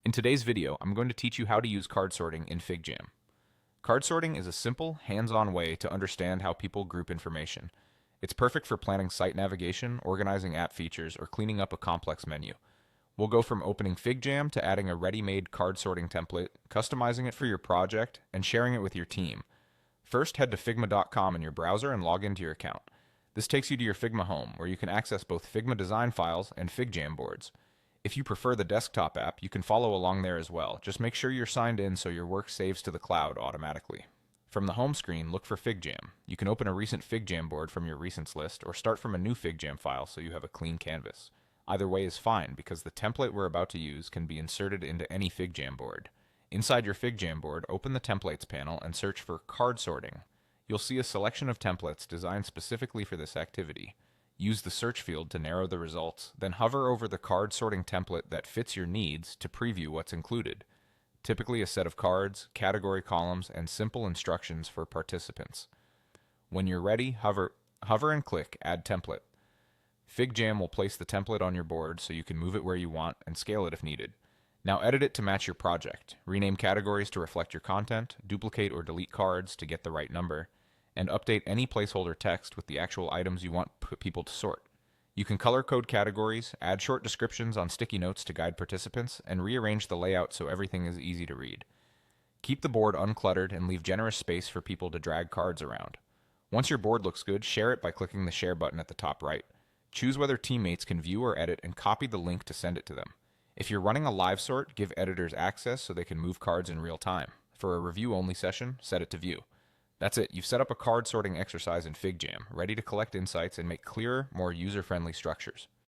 In today's video, I'm going to teach you how to use card sorting in FigJam. Card sorting is a simple, hands-on way to understand how people group information. It's perfect for planning site navigation, organizing app features, or cleaning up a complex menu. We'll go from opening FigJam to adding a ready-made card sorting template, customizing it for your project, and sharing it with your team. First, head to figma.com in your browser and log into your account. This takes you to your Figma home, where you can access both Figma design files and FigJam boards. If you prefer the desktop app, you can follow along there as well. Just make sure you're signed in so your work saves to the cloud automatically. From the home screen, look for FigJam. You can open a recent FigJam board from your recents list or start from a new FigJam file so you have a clean canvas. Either way is fine because the template we're about to use can be inserted into any FigJam board. Inside your FigJam board, open the Templates panel and search for Card Sorting. You'll see a selection of templates designed specifically for this activity. Use the search field to narrow the results, then hover over the card sorting template that fits your needs to preview what's included. Typically a set of cards, category columns, and simple instructions for participants. When you're ready, hover and click Add Template. FigJam will place the template on your board so you can move it where you want and scale it if needed. Now edit it to match your project. Rename categories to reflect your content, duplicate or delete cards to get the right number, and update any placeholder text with the actual items you want people to sort. You can color code categories, add short descriptions on sticky notes to guide participants, and rearrange the layout so everything is easy to read. Keep the board uncluttered and leave generous space for people to drag cards around. Once your board looks good, share it by clicking the share button at the top right. Choose whether teammates can view or edit and copy the link to send it to them. If you're running a live sort, give editors access so they can move cards in real time. For a review-only session, set it to view. That's it. You've set up a card sorting exercise in FigJam, ready to collect insights and make clearer, more user-friendly structures.